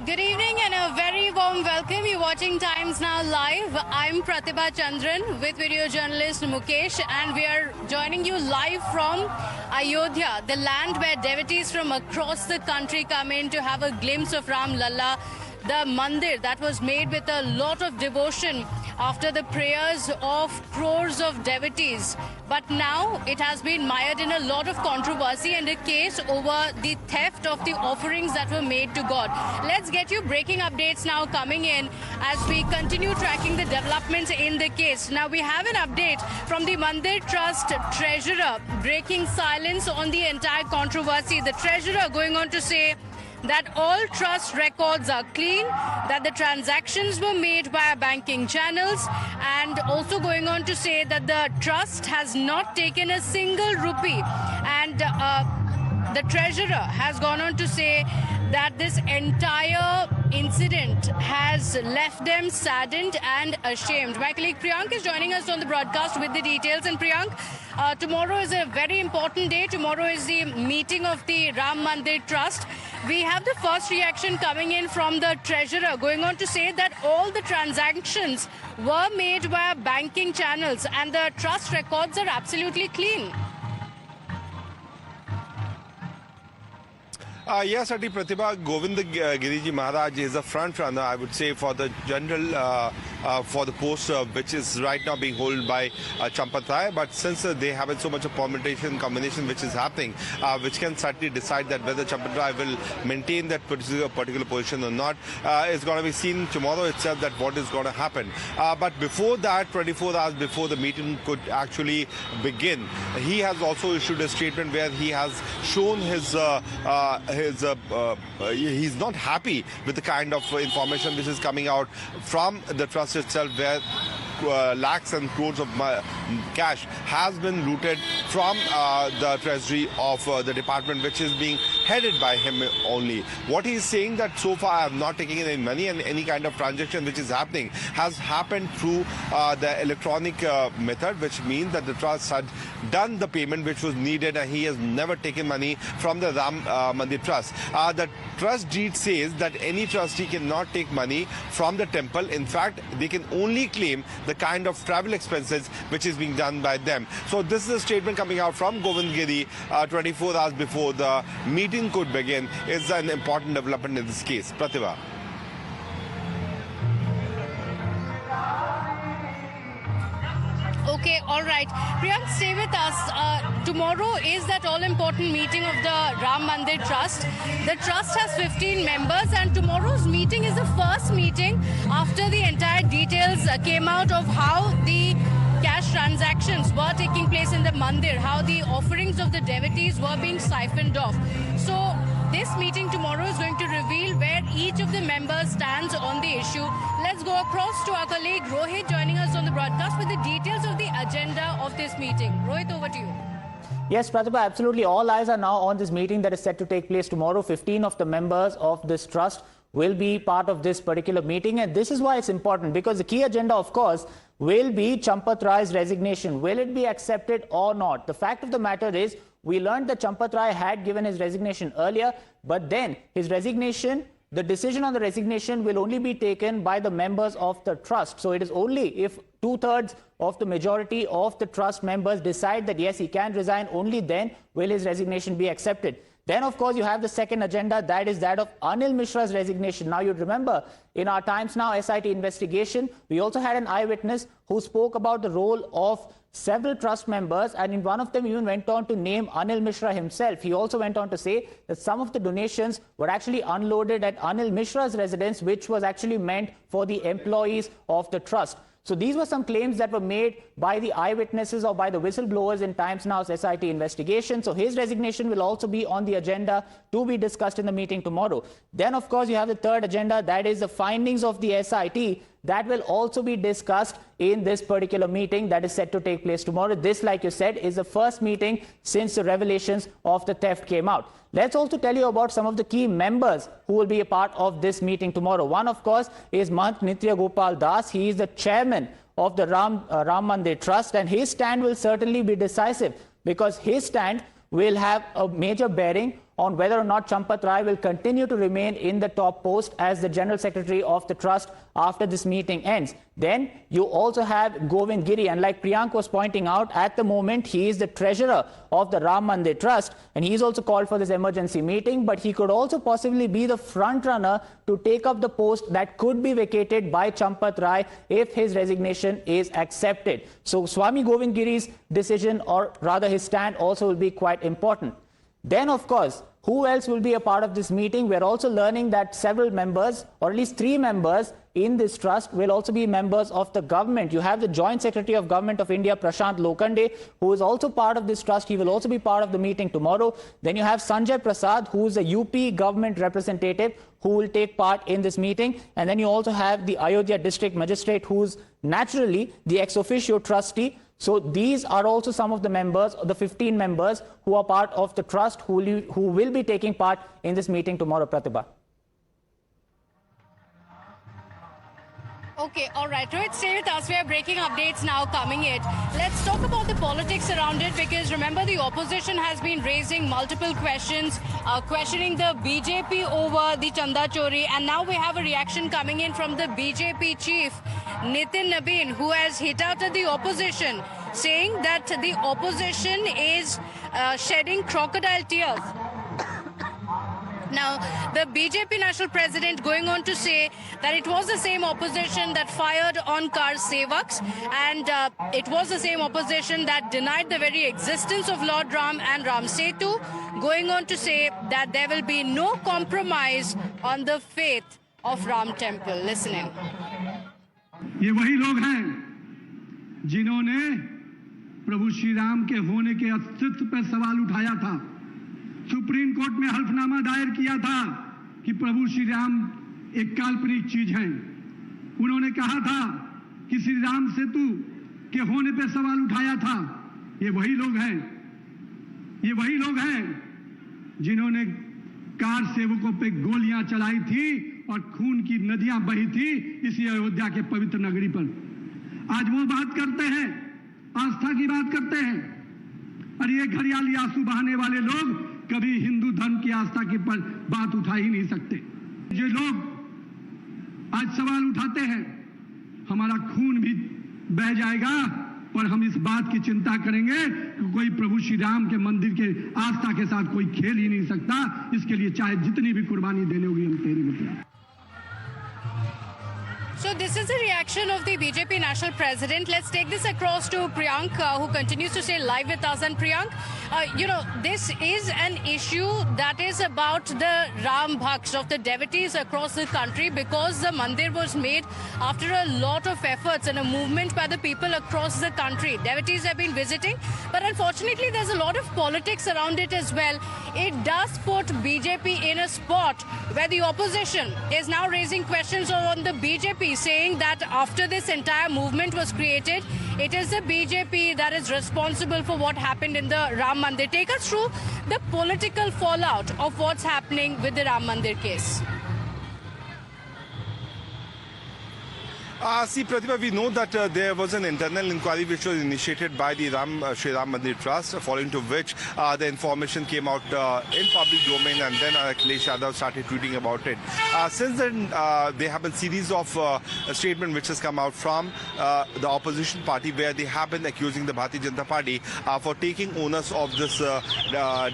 Good evening and a very warm welcome. You're watching Times Now Live. I'm Pratibha Chandran with video journalist Mukesh, and we are joining you live from Ayodhya, the land where devotees from across the country come in to have a glimpse of Ram Lalla, the mandir that was made with a lot of devotion after the prayers of crores of devotees. But now it has been mired in a lot of controversy and a case over the theft of the offerings that were made to God. Let's get you breaking updates now coming in as we continue tracking the developments in the case. Now we have an update from the Mandir Trust Treasurer breaking silence on the entire controversy. The Treasurer going on to say that all trust records are clean, that the transactions were made via banking channels, and also going on to say that the trust has not taken a single rupee. And the treasurer has gone on to say that this entire incident has left them saddened and ashamed. My colleague Priyank is joining us on the broadcast with the details. And Priyank, tomorrow is a very important day. Tomorrow is the meeting of the Ram Mandir Trust. We have the first reaction coming in from the treasurer going on to say that all the transactions were made via banking channels and the trust records are absolutely clean. Yes, Ati Pratibha, Govind Giriji Maharaj is a front runner, I would say, for the general, for the post which is right now being held by Champat Rai. But since they have so much of permutation combination which is happening, which can certainly decide that whether Champat Rai will maintain that particular position or not, is going to be seen tomorrow itself that what is going to happen. But before that, 24 hours before the meeting could actually begin, he has also issued a statement where he has shown his he's not happy with the kind of information which is coming out from the trust itself, where lakhs and crores of cash has been looted from the treasury of the department, which is being headed by him only. What he is saying that so far I have not taken any money, and any kind of transaction which is happening has happened through the electronic method, which means that the trust had done the payment which was needed, and he has never taken money from the Ram Mandir Trust. The trust deed says that any trustee cannot take money from the temple. In fact, they can only claim the kind of travel expenses which is being done by them. So this is a statement coming out from Govind Giri 24 hours before the meeting could begin. Is an important development in this case. Pratibha. Okay, all right. Priyank, stay with us. Tomorrow is that all-important meeting of the Ram Mandir Trust. The trust has 15 members, and tomorrow's meeting is the first meeting after the entire details came out of how the cash transactions were taking place in the mandir, how the offerings of the devotees were being siphoned off. So this meeting tomorrow is going to reveal where each of the members stands on the issue. Let's go across to our colleague Rohit joining us on the broadcast with the details of the agenda of this meeting. Rohit, over to you. Yes, Pratibha, absolutely. All eyes are now on this meeting that is set to take place tomorrow. 15 of the members of this trust will be part of this particular meeting, and this is why it's important, because the key agenda, of course, will be Champat Rai's resignation. Will it be accepted or not? The fact of the matter is, we learned that Champat Rai had given his resignation earlier, but then his resignation, the decision on the resignation will only be taken by the members of the trust. So it is only if 2/3 of the majority of the trust members decide that yes, he can resign, only then will his resignation be accepted. Then, of course, you have the second agenda, that is that of Anil Mishra's resignation. Now, you remember, in our Times Now SIT investigation, we also had an eyewitness who spoke about the role of several trust members, and in one of them even went on to name Anil Mishra himself. He also went on to say that some of the donations were actually unloaded at Anil Mishra's residence, which was actually meant for the employees of the trust. So these were some claims that were made by the eyewitnesses or by the whistleblowers in Times Now's SIT investigation. So his resignation will also be on the agenda to be discussed in the meeting tomorrow. Then, of course, you have the third agenda, that is the findings of the SIT. That will also be discussed in this particular meeting that is set to take place tomorrow. This, like you said, is the first meeting since the revelations of the theft came out. Let's also tell you about some of the key members who will be a part of this meeting tomorrow. One, of course, is Mahant Nitya Gopal Das. He is the chairman of the Ram Mandir Trust, and his stand will certainly be decisive, because his stand will have a major bearing on whether or not Champat Rai will continue to remain in the top post as the General Secretary of the Trust after this meeting ends. Then you also have Govind Giri, and like Priyank was pointing out, at the moment he is the treasurer of the Ram Mandir Trust, and he's also called for this emergency meeting, but he could also possibly be the front runner to take up the post that could be vacated by Champat Rai if his resignation is accepted. So Swami Govind Giri's decision, or rather his stand, also will be quite important. Then, of course, who else will be a part of this meeting? We're also learning that several members, or at least 3 members in this trust, will also be members of the government. You have the Joint Secretary of Government of India, Prashant Lokande, who is also part of this trust. He will also be part of the meeting tomorrow. Then you have Sanjay Prasad, who is a UP government representative, who will take part in this meeting. And then you also have the Ayodhya District Magistrate, who's naturally the ex officio trustee. So these are also some of the members, the 15 members who are part of the trust who will be taking part in this meeting tomorrow, Pratibha. Okay, all right. Rohit, stay with us. We are breaking updates now coming in. Let's talk about the politics around it, because remember, the opposition has been raising multiple questions, questioning the BJP over the Chanda Chori, and now we have a reaction coming in from the BJP chief, Nitin Nabin, who has hit out at the opposition, saying that the opposition is shedding crocodile tears. Now, the BJP national president going on to say that it was the same opposition that fired on Kar Sevaks, and it was the same opposition that denied the very existence of Lord Ram and Ram Setu, going on to say that there will be no compromise on the faith of Ram Temple. Listening. ये वही लोग हैं जिन्होंने प्रभु श्री राम के होने के अस्तित्व पर सवाल उठाया था, सुप्रीम कोर्ट में हल्फनामा दायर किया था कि प्रभु श्री राम एक काल्पनिक चीज हैं। उन्होंने कहा था कि श्री राम सेतु के होने पर सवाल उठाया था। ये वही लोग हैं जिन्होंने कार सेवकों पे गोलियां चलाई थी और खून की नदियां बही थी इसी अयोध्या के पवित्र नगरी पर। आज वो बात करते हैं, आस्था की बात करते हैं, और ये घड़ियाली आंसू बहाने वाले लोग कभी हिंदू धर्म की आस्था की पर बात उठा ही नहीं सकते। ये लोग आज सवाल उठाते हैं, हमारा खून भी बह जाएगा, पर हम इस बात की चिंता करेंगे कि कोई प्रभु श्री राम के मंदिर के आस्था के साथ कोई खेल ही नहीं सकता। इसके लिए चाहे जितनी भी कुर्बानी देनी होगी हम तेरे में तैयार। So this is the reaction of the BJP national president. Let's take this across to Priyank, who continues to stay live with us. And Priyank, this is an issue that is about the Ram Bhaks of the devotees across the country, because the mandir was made after a lot of efforts and a movement by the people across the country. Devotees have been visiting, but unfortunately there's a lot of politics around it as well. It does put BJP in a spot where the opposition is now raising questions on the BJP, saying that after this entire movement was created, it is the BJP that is responsible for what happened in the Ram Mandir. Take us through the political fallout of what's happening with the Ram Mandir case. See, Pratibha, we know that there was an internal inquiry which was initiated by the Shri Ram Mandir Trust, following to which the information came out in public domain, and then Akhilesh Yadav started tweeting about it. Since then, there have been series of statements which has come out from the opposition party, where they have been accusing the Bharatiya Janata Party for taking onus of this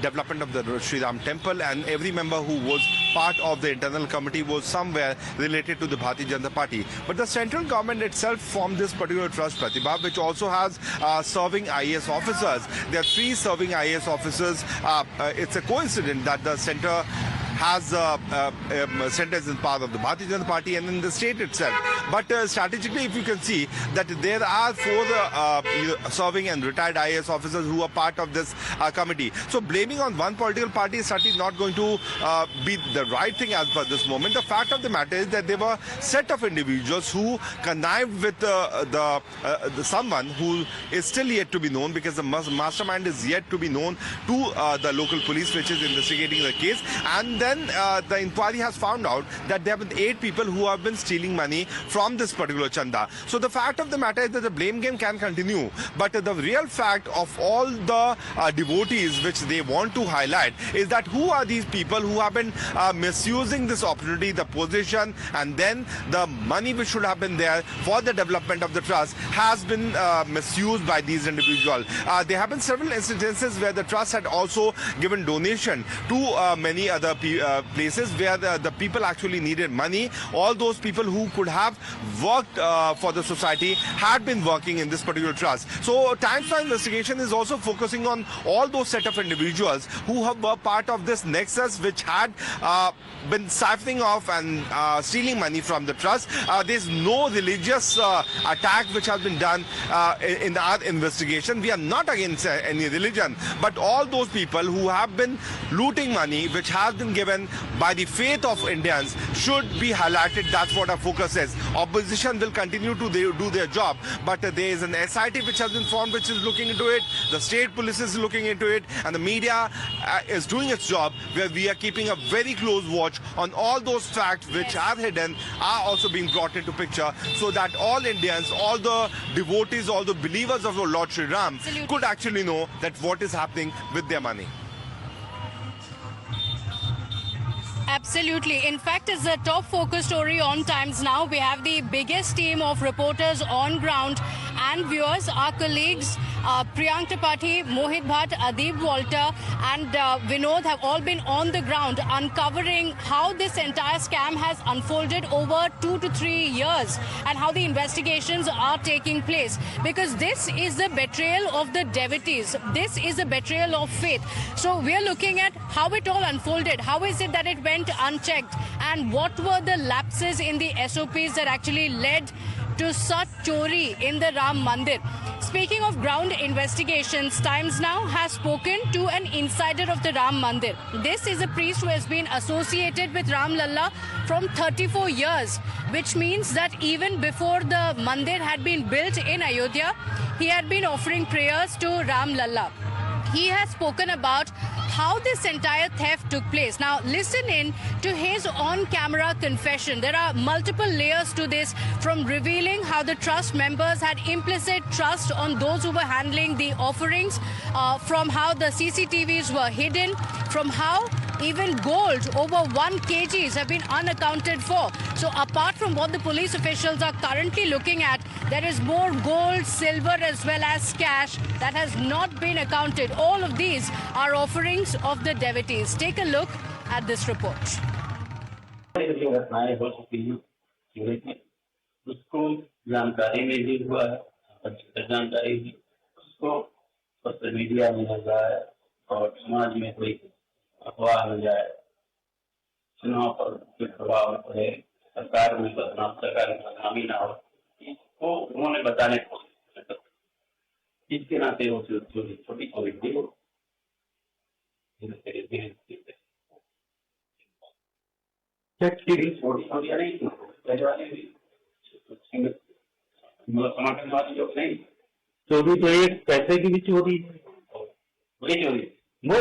development of the Shri Ram Temple, and every member who was part of the internal committee was somewhere related to the Bharatiya Janata Party. But the central government itself formed this particular trust, Pratibha, which also has serving IAS officers. There are 3 serving IAS officers. It's a coincidence that the center has centers in part of the Bharatiya Janata Party and in the state itself. But strategically, if you can see that there are 4 serving and retired IAS officers who are part of this committee. So blaming on one political party is certainly not going to be the right thing as per this moment. The fact of the matter is that there were a set of individuals who connived with someone who is still yet to be known, because the mastermind is yet to be known to the local police which is investigating the case. And then the inquiry has found out that there have been 8 people who have been stealing money from this particular chanda. So the fact of the matter is that the blame game can continue, but the real fact of all the devotees which they want to highlight is that who are these people who have been misusing this opportunity, the position, and then the money which should have been there for the development of the trust has been misused by these individuals. There have been several instances where the trust had also given donation to many other places where the people actually needed money. All those people who could have worked for the society had been working in this particular trust. So Times Now investigation is also focusing on all those set of individuals who were part of this nexus which had been siphoning off and stealing money from the trust. There's no religious attack which has been done in our investigation. We are not against any religion, but all those people who have been looting money which has been given by the faith of Indians should be highlighted. That's what our focus is. Opposition will continue to do their job, but there is an SIT which has been formed which is looking into it. The state police is looking into it, and the media is doing its job, where we are keeping a very close watch on all those facts which are hidden are also being brought into picture, so that all Indians, all the devotees, all the believers of Lord Shri Ram could actually know that what is happening with their money. Absolutely. In fact, it's a top focus story on Times Now. We have the biggest team of reporters on ground and viewers. Our colleagues Priyank Tripathi, Mohit Bhatt, Adib Walter and Vinod have all been on the ground uncovering how this entire scam has unfolded over 2 to 3 years and how the investigations are taking place. Because this is the betrayal of the devotees. This is a betrayal of faith. So we are looking at how it all unfolded. How is it that it went unchecked? And what were the lapses in the SOPs that actually led to such chori in the Ram Mandir? Speaking of ground investigations, Times Now has spoken to an insider of the Ram Mandir. This is a priest who has been associated with Ram Lalla from 34 years, which means that even before the Mandir had been built in Ayodhya, he had been offering prayers to Ram Lalla. He has spoken about how this entire theft took place. Now, listen in to his on-camera confession. There are multiple layers to this, from revealing how the trust members had implicit trust on those who were handling the offerings, from how the CCTVs were hidden, from how even gold over 1 kgs have been unaccounted for. So apart from what the police officials are currently looking at, there is more gold, silver as well as cash that has not been accounted. All of these are offerings of the devotees. Take a look at this report. उसको जानकारी में भी हुआ है, जानकारी भी उसको social media में लग रहा है और समाज में कोई अफवाह हो जाए, चुनाव पर कोई प्रभाव पड़े, सरकार में बदनामी ना हो, इसको उन्होंने बताने की कोशिश की। इसके नाते वो जो छोटी छोटी थी वो छोटी छोटी नहीं थी, समाजवादी जो नहीं चोरी, तो एक पैसे की भी चोरी, वही चोरी वो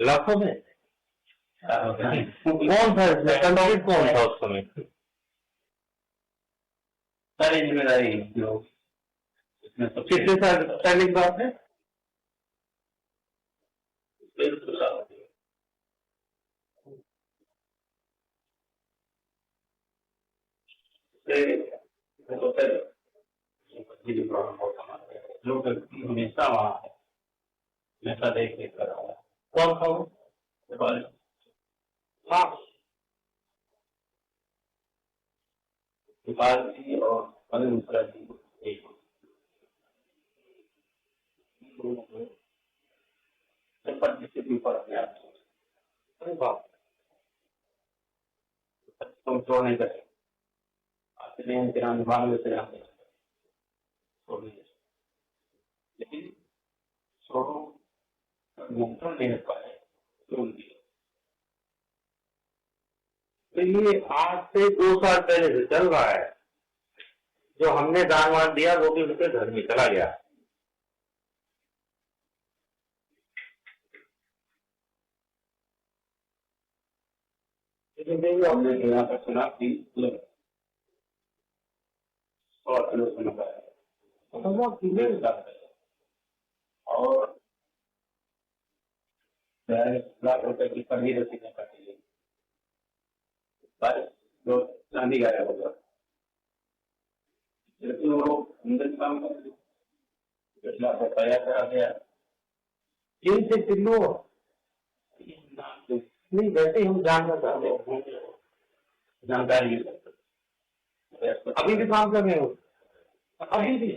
लाखों में कौन था, कंडक्टर कौन था उस समय? सारी जिम्मेदारी लोग इसमें सब कितने साल पहले की बात है? लोग हमेशा वहां है, हमेशा देख कर रहा है। कौन था वो? हाँ, जी और अनिल मिश्रा जी एक ऊपर अपने आप तुम छोड़ नहीं करे, लेकिन छोड़ो मुमकिन नहीं हो पाए। तो ये आज से 2 साल पहले से चल रहा है। जो हमने दान वान दिया वो भी उनके घर में चला गया। लेकिन हमने यहाँ पर सुना कि 100 किलो सुना और 40 लाख रुपए की पनीर रसीदें काटी गई, बस जो चांदी गायब होगा, लेकिन वो अंदर काम कर करा गया जिनसे किलो नहीं, वैसे हम जानना चाहते हैं, जानकारी अभी भी काम कर रहे हो, अभी भी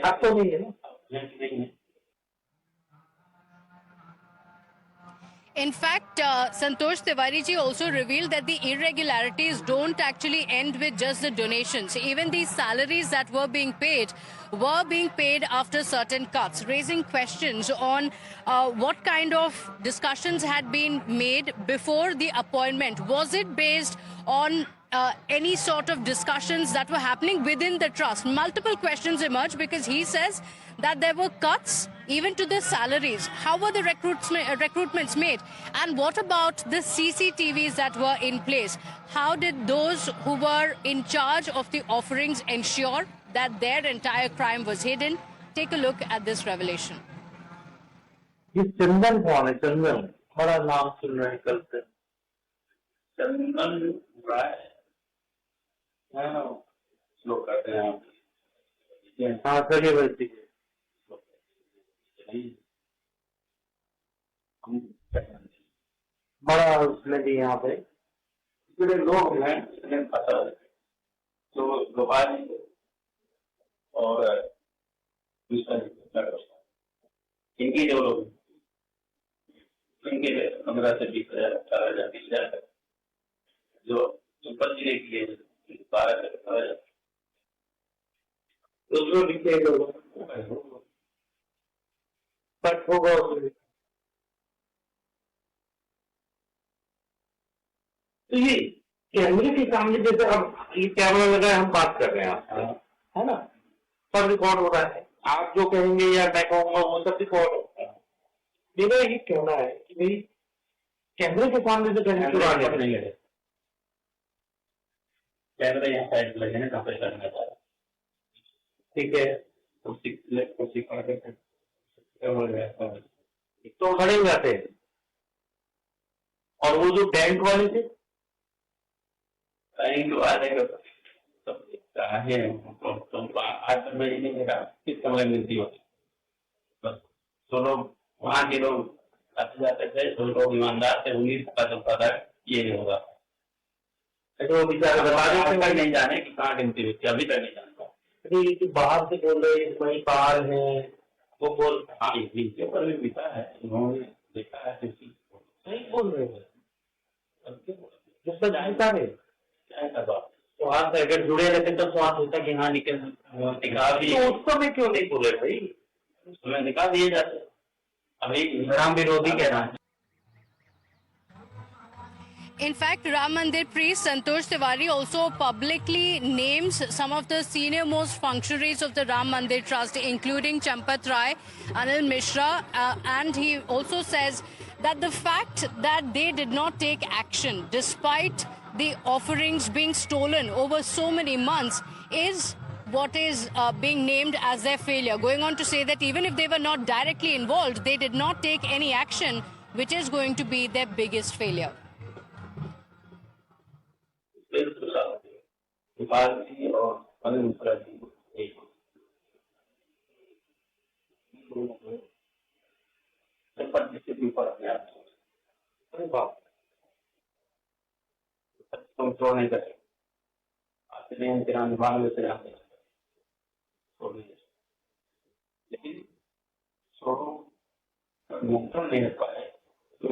अब तो नहीं है ना, नहीं है। In fact, Santosh Tiwari ji also revealed that the irregularities don't actually end with just the donations. Even the salaries that were being paid after certain cuts, raising questions on what kind of discussions had been made before the appointment. Was it based on any sort of discussions that were happening within the trust? Multiple questions emerge because he says that there were cuts even to the salaries. How were the recruitments made? And what about the CCTVs that were in place? How did those who were in charge of the offerings ensure that their entire crime was hidden? Take a look at this revelation. ये चंदन कौन है? चंदन, बड़ा नाम सुन रहे हैं कल से। चंदन राय, लोग करते हैं आप। हाँ चलिए वैसे बड़ा उसमें भी यहाँ पे बड़े लोग हैं, पता है तो गोपाल और इनकी जो लोग इनके 15 से 20,000, 18,000, 20,000 जो ऊपर जिले के लिए 12 से 18,000 दूसरों के लोग कट होगा उसमें। तो ये कैमरे के सामने जैसे अब ये कैमरा लगा है, हम बात कर रहे हैं आपसे, है ना, सब रिकॉर्ड हो रहा है, आप जो कहेंगे या मैं कहूंगा वो सब रिकॉर्ड होता है। मेरा ये कहना है कि भाई कैमरे के सामने तो कहने की बात नहीं है, कैमरा यहाँ साइड लगे ना, कहाँ पे करना था, ठीक है, कुर्सी तो खड़े हो जाते हैं। और वो जो बैंक वाले थे, बैंक वाले है आज तक मैं नहीं देखा किस समय मिलती होती, बस तो लोग वहां के लोग आते जाते थे, तो लोग ईमानदार थे, उन्हीं को पता चलता था ये नहीं होगा, तो वो बेचारे बता देते नहीं जाने कि कहाँ गिनती होती, अभी तक नहीं जानता। बाहर से बोल रहे वही पार है, वो बोल हाँ इनके ऊपर भी बीता है, उन्होंने देखा है, नहीं बोल रहे हैं जानता है तो हाथ अगर जुड़े रहते तो स्वाद होता कि हाँ निकल निकाल दिए, तो उस समय क्यों नहीं बोले भाई, उस समय निकाल दिए जाते, अभी राम विरोधी कह रहा है। In fact, Ram Mandir priest Santosh Tiwari also publicly names some of the senior most functionaries of the Ram Mandir Trust, including Champat Rai, Anil Mishra, and he also says that the fact that they did not take action despite the offerings being stolen over so many months is what is being named as their failure. Going on to say that even if they were not directly involved, they did not take any action, which is going to be their biggest failure. नहीं करे लेकिन नहीं पाए तो